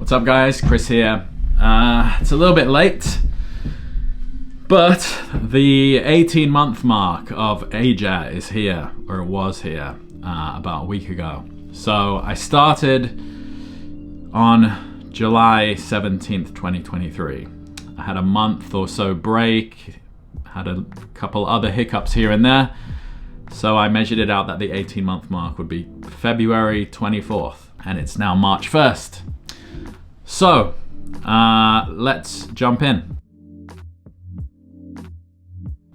What's up guys, Chris here. It's a little bit late, but the 18-month mark of AJATT is here, or it was here, about a week ago. So I started on July 17th, 2023. I had a month or so break, had a couple other hiccups here and there. So I measured it out that the 18-month mark would be February 24th, and it's now March 1st. So, let's jump in.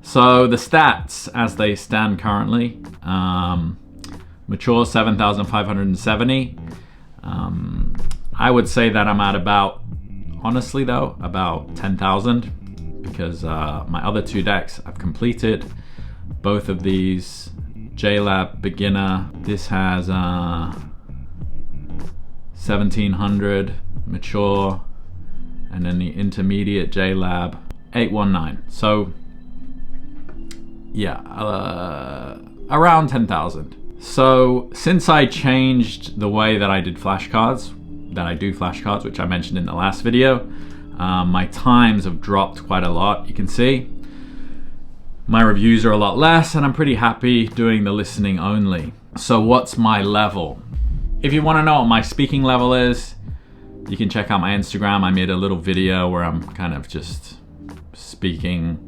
So the stats as they stand currently, mature 7,570. I would say that I'm at about, honestly though, about 10,000 because my other two decks I've completed. Both of these, JLab beginner, this has 1,700 mature, and then the intermediate JLab 819. So yeah, around 10,000. So since I changed the way that I did flashcards, which I mentioned in the last video, my times have dropped quite a lot. You can see my reviews are a lot less, and I'm pretty happy doing the listening only. So what's my level? If you want to know what my speaking level is, you can check out my Instagram. I made a little video where I'm kind of just speaking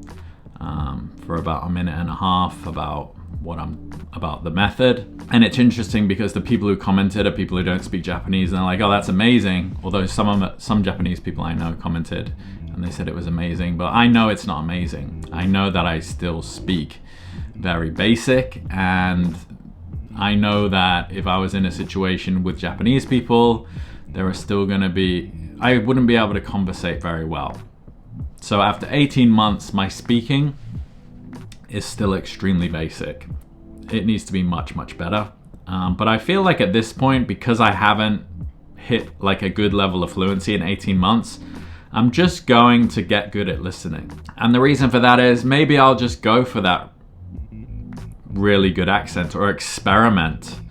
for about a minute and a half about the method. And it's interesting because the people who commented are people who don't speak Japanese, and they're like, oh, that's amazing. Although some Japanese people I know commented and they said it was amazing, but I know it's not amazing. I know that I still speak very basic, and I know that if I was in a situation with Japanese people, there are still gonna be, I wouldn't be able to conversate very well. So after 18 months, my speaking is still extremely basic. It needs to be much, much better. But I feel like at this point, because I haven't hit like a good level of fluency in 18 months, I'm just going to get good at listening. And the reason for that is maybe I'll just go for that really good accent, or experiment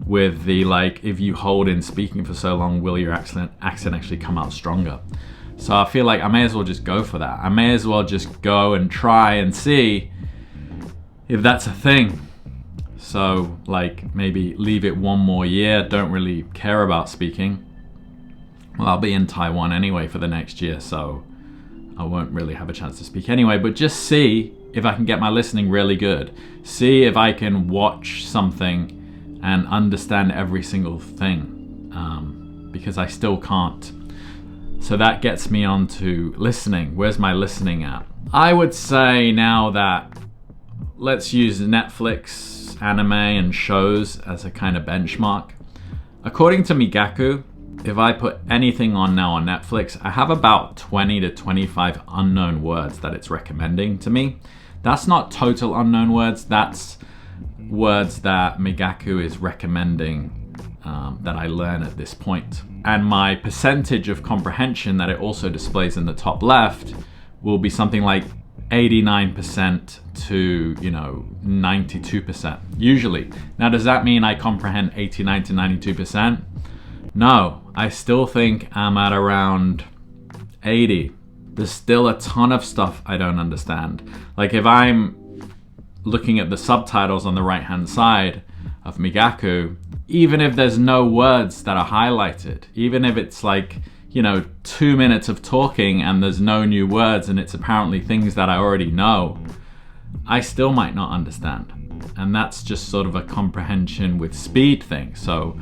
with the, like, if you hold in speaking for so long, will your accent actually come out stronger? So I feel like I may as well just go for that. I may as well just go and try and see if that's a thing. So like maybe leave it one more year, don't really care about speaking. Well, I'll be in Taiwan anyway for the next year, so I won't really have a chance to speak anyway, but just see if I can get my listening really good. See if I can watch something and understand every single thing, because I still can't. So that gets me on to listening. Where's my listening at? I would say now that, let's use Netflix, anime, and shows as a kind of benchmark. According to Migaku, if I put anything on now on Netflix, I have about 20 to 25 unknown words that it's recommending to me. That's not total unknown words, that's words that Migaku is recommending that I learn at this point. And my percentage of comprehension that it also displays in the top left will be something like 89% to 92% usually. Now, does that mean I comprehend 89 to 92%? No, I still think I'm at around 80. There's still a ton of stuff I don't understand. Like if I'm looking at the subtitles on the right hand side of Migaku, even if there's no words that are highlighted, even if it's like 2 minutes of talking and there's no new words and it's apparently things that I already know, I still might not understand. And that's just sort of a comprehension with speed thing. So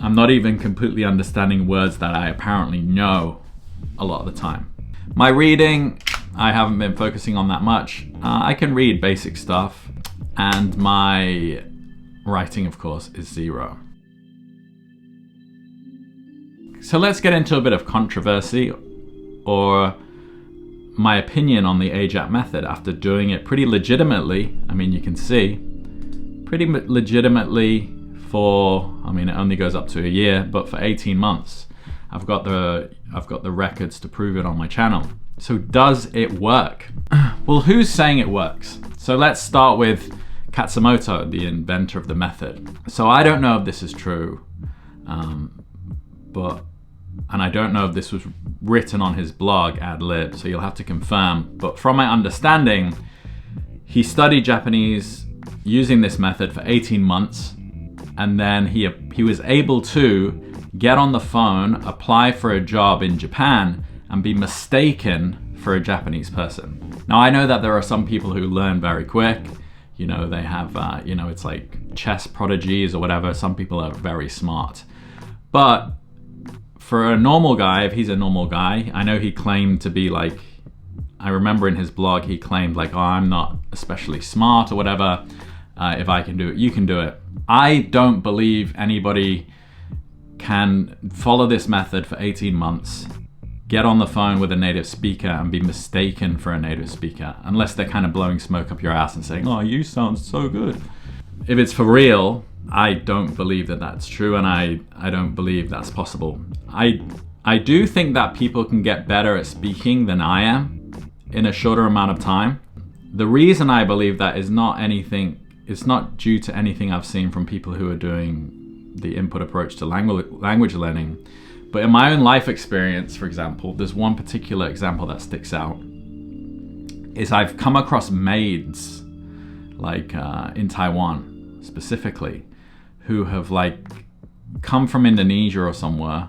I'm not even completely understanding words that I apparently know a lot of the time. My reading, I haven't been focusing on that much. I can read basic stuff, and my writing, of course, is 0. So let's get into a bit of controversy, or my opinion on the AJATT method after doing it pretty legitimately. I mean, you can see, pretty legitimately for, I mean, it only goes up to a year, but for 18 months. I've got the records to prove it on my channel. So does it work? Well, who's saying it works? So let's start with Katsumoto, the inventor of the method. So I don't know if this is true, but and I don't know if this was written on his blog ad lib, so you'll have to confirm, but from my understanding, he studied Japanese using this method for 18 months, and then he was able to get on the phone, apply for a job in Japan, and be mistaken for a Japanese person. Now, I know that there are some people who learn very quick. You know, they have, it's like chess prodigies or whatever. Some people are very smart. But for a normal guy, if he's a normal guy, I know he claimed to be like, I remember in his blog, he claimed like, oh, I'm not especially smart or whatever. If I can do it, you can do it. I don't believe anybody can follow this method for 18 months, get on the phone with a native speaker and be mistaken for a native speaker, unless they're kind of blowing smoke up your ass and saying, oh, you sound so good. If it's for real, I don't believe that that's true, and I don't believe that's possible. I do think that people can get better at speaking than I am in a shorter amount of time. The reason I believe that is not anything, it's not due to anything I've seen from people who are doing the input approach to language learning. But in my own life experience, for example, there's one particular example that sticks out, is I've come across maids, like in Taiwan specifically, who have like come from Indonesia or somewhere.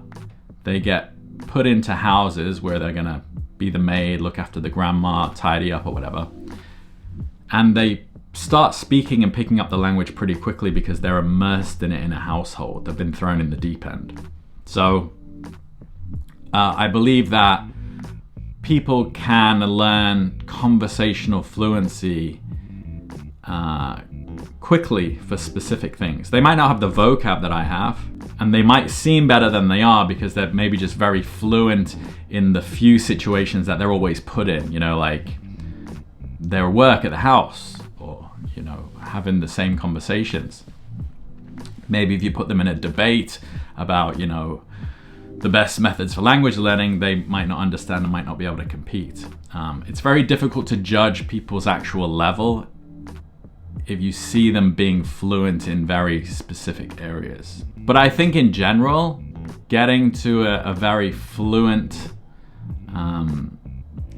They get put into houses where they're gonna be the maid, look after the grandma, tidy up or whatever. And they start speaking and picking up the language pretty quickly because they're immersed in it in a household. They've been thrown in the deep end. So I believe that people can learn conversational fluency quickly for specific things. They might not have the vocab that I have, and they might seem better than they are because they're maybe just very fluent in the few situations that they're always put in, you know, like their work at the house, or, you know, having the same conversations. Maybe if you put them in a debate about, you know, the best methods for language learning, they might not understand and might not be able to compete. It's very difficult to judge people's actual level if you see them being fluent in very specific areas. But I think in general, getting to a very fluent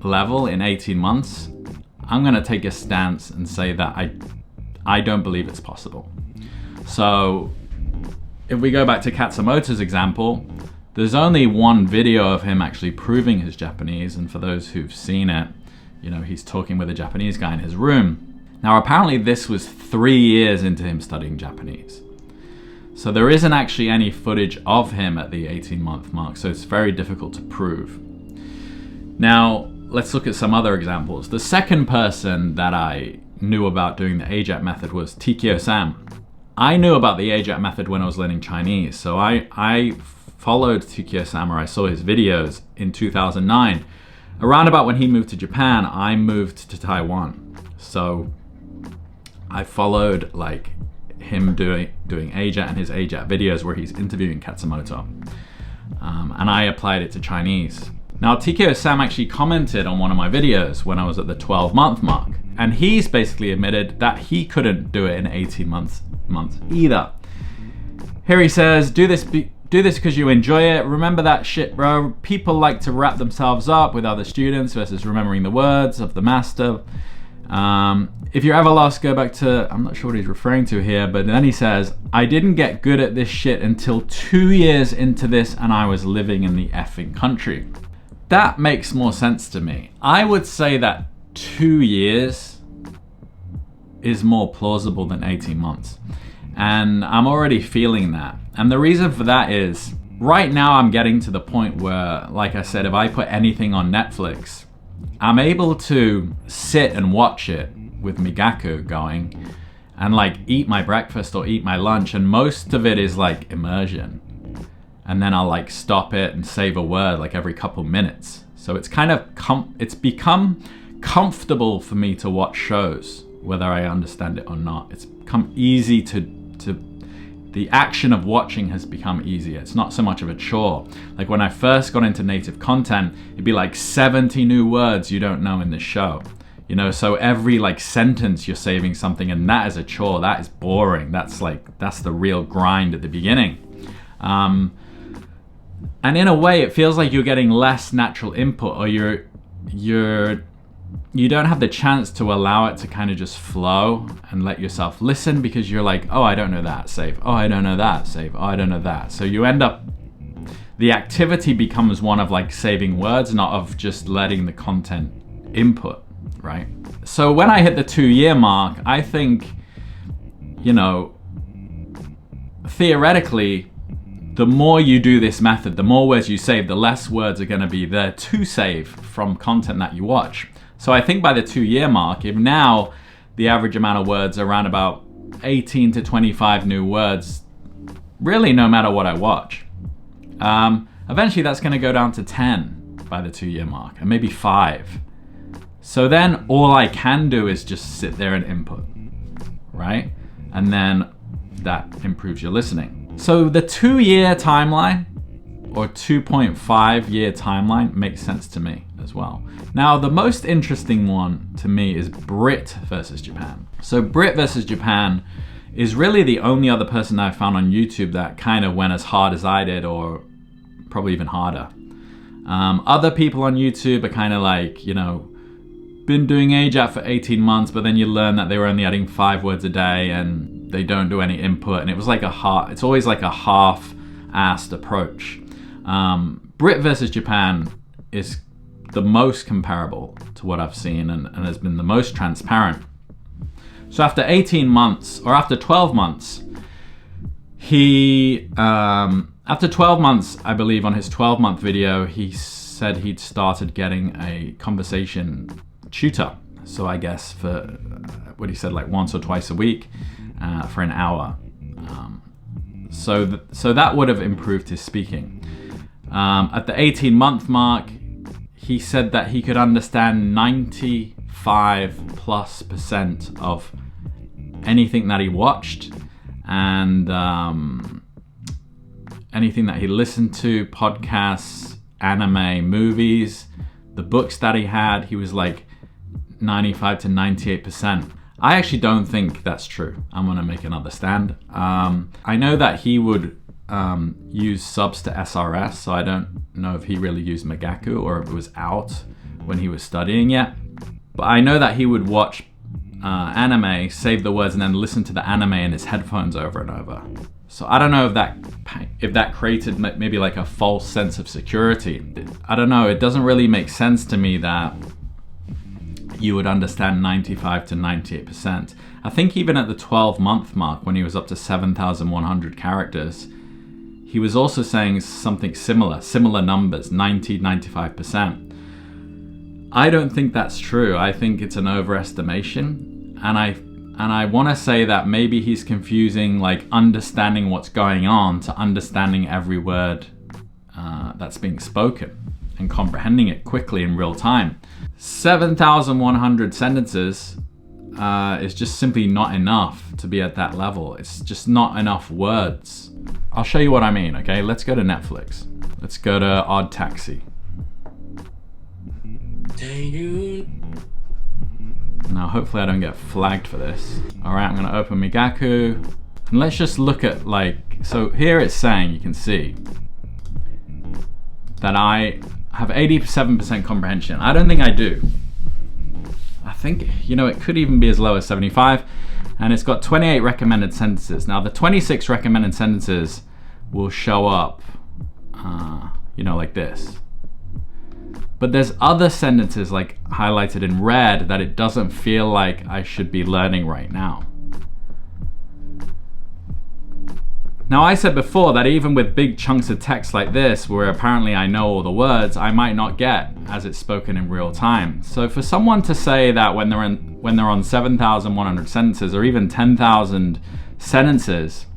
level in 18 months, I'm gonna take a stance and say that I don't believe it's possible. So if we go back to Katsumoto's example, there's only one video of him actually proving his Japanese, and for those who've seen it, you know, he's talking with a Japanese guy in his room. Now apparently this was 3 years into him studying Japanese. So there isn't actually any footage of him at the 18-month mark, so it's very difficult to prove. Now, let's look at some other examples. The second person that I knew about doing the AJATT method was Tikio Sam. I knew about the AJATT method when I was learning Chinese, so I followed Tikio Sam, or I saw his videos in 2009. Around about when he moved to Japan, I moved to Taiwan. So I followed like him doing AJATT and his AJATT videos where he's interviewing Katsumoto. And I applied it to Chinese. Now, Tikio Sam actually commented on one of my videos when I was at the 12-month mark. And he's basically admitted that he couldn't do it in 18 months either. Here he says, do this because you enjoy it. Remember that shit, bro. People like to wrap themselves up with other students versus remembering the words of the master. If you're ever lost, go back to, I'm not sure what he's referring to here, but then he says, I didn't get good at this shit until 2 years into this and I was living in the effing country. That makes more sense to me. I would say that 2 years is more plausible than 18 months. And I'm already feeling that. And the reason for that is, right now I'm getting to the point where, like I said, if I put anything on Netflix, I'm able to sit and watch it with Migaku going and like eat my breakfast or eat my lunch, and most of it is like immersion. And then I'll like stop it and save a word like every couple minutes. So it's kind of, it's become comfortable for me to watch shows, whether I understand it or not. It's become easy the action of watching has become easier. It's not so much of a chore. Like when I first got into native content, it'd be like 70 new words you don't know in the show. You know, so every like sentence you're saving something, and that is a chore. That is boring. That's the real grind at the beginning. And in a way, it feels like you're getting less natural input, or you don't have the chance to allow it to kind of just flow and let yourself listen, because you're like, oh, I don't know that, save. Oh, I don't know that, save. Oh, I don't know that. So you end up, the activity becomes one of like saving words, not of just letting the content input, right? So when I hit the 2-year mark, I think, you know, theoretically, the more you do this method, the more words you save, the less words are going to be there to save from content that you watch. So I think by the 2-year mark, if now the average amount of words are around about 18 to 25 new words, really no matter what I watch, eventually that's going to go down to 10 by the 2-year mark, and maybe 5. So then all I can do is just sit there and input, right? And then that improves your listening. So the 2-year timeline or 2.5-year timeline makes sense to me as well. Now, the most interesting one to me is Brit versus Japan. So Brit versus Japan is really the only other person I found on YouTube that kind of went as hard as I did, or probably even harder. Other people on YouTube are kind of like, you know, been doing AJATT for 18 months, but then you learn that they were only adding 5 words a day and they don't do any input, and it was like it's always like a half-assed approach. Brit versus Japan is the most comparable to what I've seen, and has been the most transparent. So after 18 months, or after 12 months, after 12 months, I believe on his 12-month video, he said he'd started getting a conversation tutor. So I guess for what he said, like once or twice a week for an hour. So that would have improved his speaking. At the 18-month mark, he said that he could understand 95+% of anything that he watched, and anything that he listened to, podcasts, anime, movies, the books that he had. He was like 95 to 98%. I actually don't think that's true. I'm gonna make another stand. I know that he would use subs to SRS, so I don't know if he really used Magaku or if it was out when he was studying yet. But I know that he would watch anime, save the words, and then listen to the anime in his headphones over and over. So I don't know if that created maybe like a false sense of security. I don't know. It doesn't really make sense to me that you would understand 95 to 98%. I think even at the 12-month mark, when he was up to 7,100 characters, he was also saying something similar numbers, 90, 95%. I don't think that's true. I think it's an overestimation, and I want to say that maybe he's confusing like understanding what's going on to understanding every word that's being spoken and comprehending it quickly in real time. 7,100 sentences is just simply not enough to be at that level. It's just not enough words. I'll show you what I mean, okay? Let's go to Netflix. Let's go to Odd Taxi. Now, hopefully I don't get flagged for this. All right, I'm gonna open Migaku. And let's just look at so here it's saying, you can see, that I have 87% comprehension. I don't think I do. I think, it could even be as low as 75. And it's got 28 recommended sentences. Now, the 26 recommended sentences will show up, like this. But there's other sentences like highlighted in red that it doesn't feel like I should be learning right now. Now, I said before that even with big chunks of text like this, where apparently I know all the words, I might not get as it's spoken in real time. So for someone to say that when they're on 7,100 sentences or even 10,000 sentences,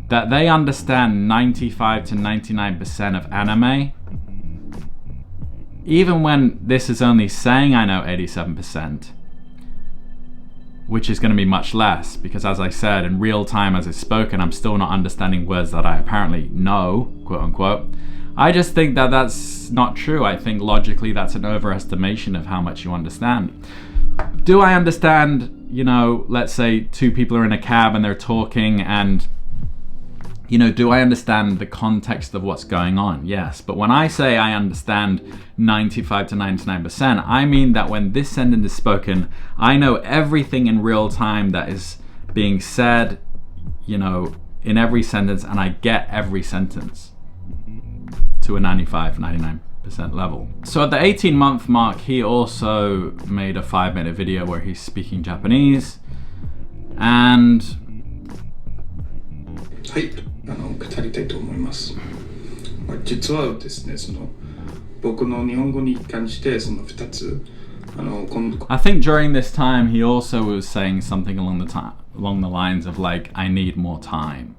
that they understand 95 to 99% of anime, even when this is only saying I know 87%, which is going to be much less, because as I said, in real time as it's spoken, I'm still not understanding words that I apparently know, quote unquote. I just think that that's not true. I think logically that's an overestimation of how much you understand. Do I understand, let's say two people are in a cab and they're talking and, you know, do I understand the context of what's going on? Yes. But when I say I understand 95 to 99%, I mean that when this sentence is spoken, I know everything in real time that is being said, you know, in every sentence, and I get every sentence to a 95, 99% level. So at the 18-month mark, he also made a 5-minute video where he's speaking Japanese. And はい、語りたいと思います。実はですね、僕の日本語に関して2つ。I think during this time he also was saying something along the lines of like, I need more time,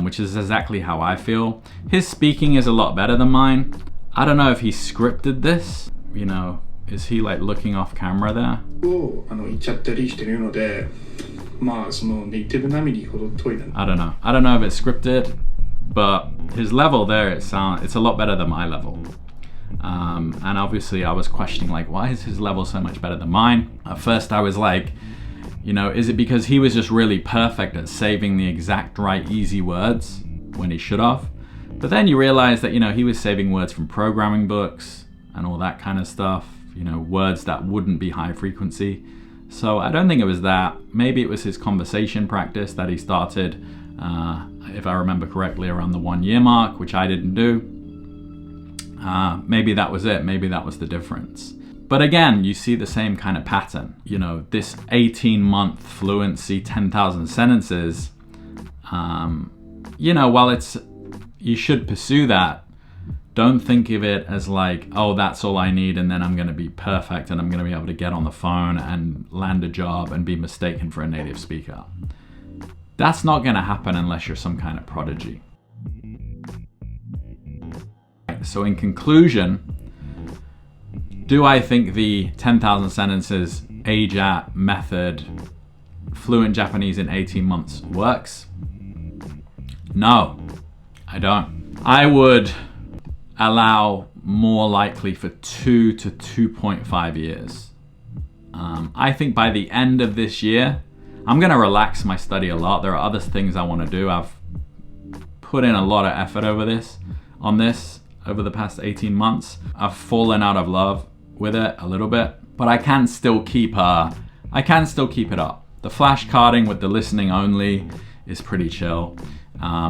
which is exactly how I feel. His speaking is a lot better than mine. I don't know if he scripted this, you know, is he like looking off camera there? 言っちゃったりしてるので、まあそのネイティブ並みにほど遠いな。I don't know if it's scripted, but his level there, it's a lot better than my level. And obviously I was questioning like, why is his level so much better than mine? At first I was like, you know, is it because he was just really perfect at saving the exact right easy words when he should have? But then you realize that, you know, he was saving words from programming books and all that kind of stuff, you know, words that wouldn't be high frequency. So I don't think it was that. Maybe it was his conversation practice that he started, if I remember correctly, around the 1-year mark, which I didn't do. Maybe that was it. Maybe that was the difference. But again, you see the same kind of pattern. You know, this 18-month fluency, 10,000 sentences, you know, while you should pursue that, don't think of it as like, oh, that's all I need and then I'm going to be perfect and I'm going to be able to get on the phone and land a job and be mistaken for a native speaker. That's not going to happen unless you're some kind of prodigy. So in conclusion, do I think the 10,000 sentences AJATT method, fluent Japanese in 18 months, works? No, I don't. I would allow more likely for 2 to 2.5 years. I think by the end of this year, I'm going to relax my study a lot. There are other things I want to do. I've put in a lot of effort over this over the past 18 months. I've fallen out of love with it a little bit, but I can still keep it up. The flashcarding with the listening only is pretty chill.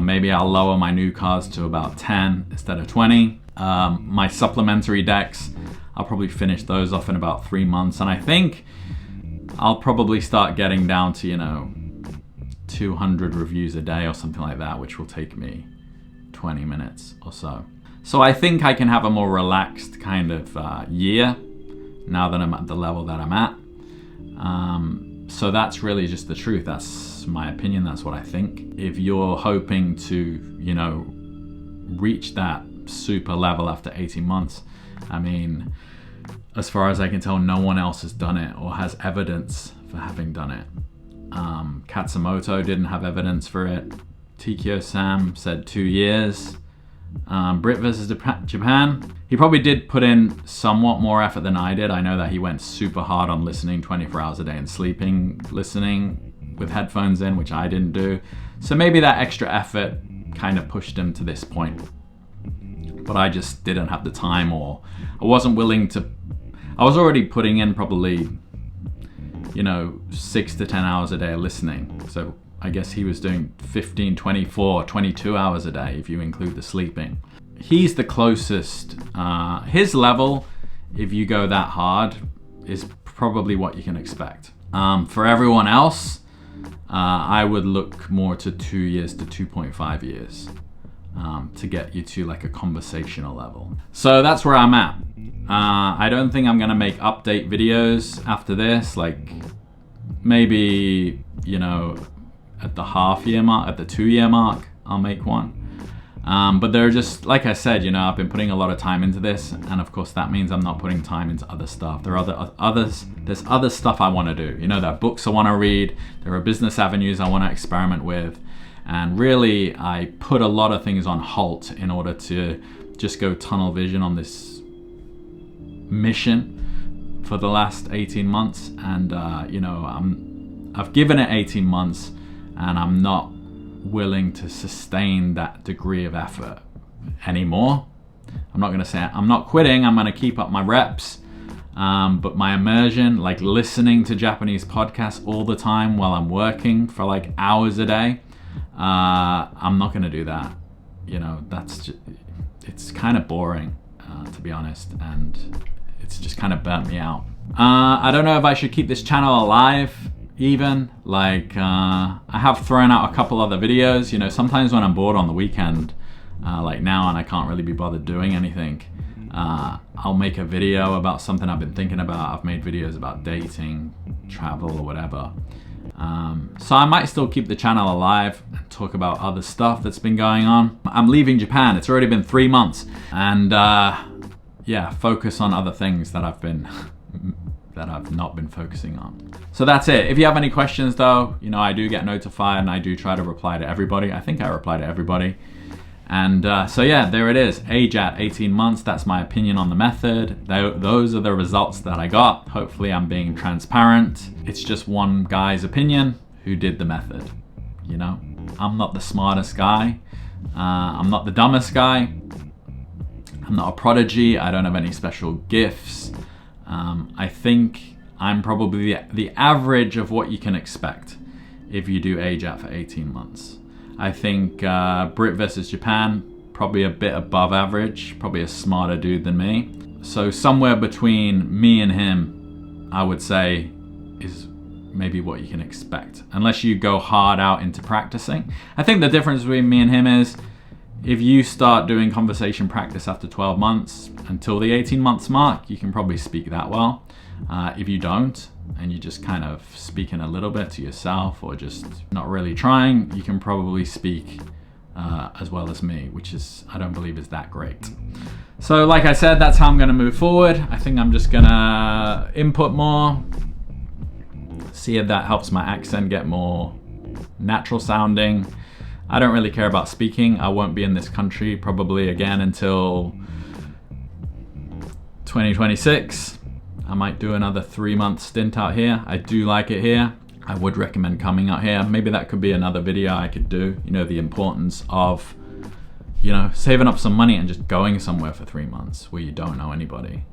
Maybe I'll lower my new cards to about 10 instead of 20. My supplementary decks, I'll probably finish those off in about 3 months. And I think I'll probably start getting down to, you know, 200 reviews a day or something like that, which will take me 20 minutes or so. So I think I can have a more relaxed kind of year now that I'm at the level that I'm at. So that's really just the truth. That's my opinion. That's what I think. If you're hoping to, you know, reach that super level after 18 months, I mean, as far as I can tell, no one else has done it or has evidence for having done it. Katsumoto didn't have evidence for it. Tikio Sam said 2 years. Brit versus Japan, he probably did put in somewhat more effort than I did. I know that he went super hard on listening 24 hours a day and listening with headphones in, which I didn't do. So maybe that extra effort kind of pushed him to this point. But I just didn't have the time, or I wasn't willing to. I was already putting in probably, you know, 6 to 10 hours a day of listening. So I guess he was doing 15, 24, 22 hours a day if you include the sleeping. He's the closest. His level, if you go that hard, is probably what you can expect. For everyone else, I would look more to 2 years to 2.5 years to get you to like a conversational level. So that's where I'm at. I don't think I'm gonna make update videos after this. Like maybe, you know, at the half-year mark, at the 2-year mark, I'll make one. But they're just, like I said, you know, I've been putting a lot of time into this, and of course that means I'm not putting time into other stuff. There's other stuff I want to do. You know, there are books I want to read, there are business avenues I want to experiment with, and really I put a lot of things on halt in order to just go tunnel vision on this mission for the last 18 months. And you know, I've given it 18 months, and I'm not willing to sustain that degree of effort anymore. I'm not gonna say I'm not quitting, I'm gonna keep up my reps, but my immersion, like listening to Japanese podcasts all the time while I'm working for like hours a day, I'm not gonna do that. You know, it's kind of boring, to be honest, and it's just kind of burnt me out. I don't know if I should keep this channel alive even. Like, I have thrown out a couple other videos. You know, sometimes when I'm bored on the weekend, like now, and I can't really be bothered doing anything, I'll make a video about something I've been thinking about. I've made videos about dating, travel, or whatever. So I might still keep the channel alive and talk about other stuff that's been going on. I'm leaving Japan. It's already been 3 months, and yeah, focus on other things that I've not been focusing on. So that's it. If you have any questions though, you know, I do get notified and I do try to reply to everybody. I think I reply to everybody. And so yeah, there it is. AJATT, 18 months. That's my opinion on the method. Those are the results that I got. Hopefully I'm being transparent. It's just one guy's opinion who did the method. You know, I'm not the smartest guy. I'm not the dumbest guy. I'm not a prodigy. I don't have any special gifts. I think I'm probably the average of what you can expect if you do AJATT for 18 months. I think Brit versus Japan, probably a bit above average, probably a smarter dude than me. So somewhere between me and him, I would say, is maybe what you can expect, unless you go hard out into practicing. I think the difference between me and him is, if you start doing conversation practice after 12 months until the 18 months mark, you can probably speak that well. If you don't, and you're just kind of speaking a little bit to yourself or just not really trying, you can probably speak as well as me, which is, I don't believe is that great. So like I said, that's how I'm gonna move forward. I think I'm just gonna input more, see if that helps my accent get more natural sounding. I don't really care about speaking. I won't be in this country probably again until 2026. I might do another 3-month stint out here. I do like it here. I would recommend coming out here. Maybe that could be another video I could do. You know, the importance of, you know, saving up some money and just going somewhere for 3 months where you don't know anybody.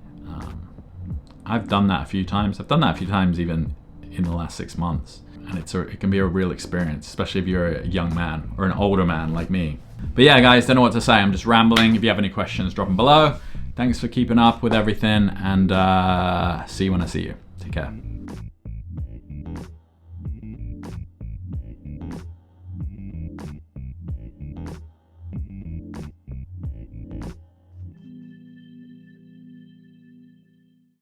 I've done that a few times. I've done that a few times even in the last 6 months. And it can be a real experience, especially if you're a young man or an older man like me. But yeah, guys, don't know what to say. I'm just rambling. If you have any questions, drop them below. Thanks for keeping up with everything, and see you when I see you. Take care.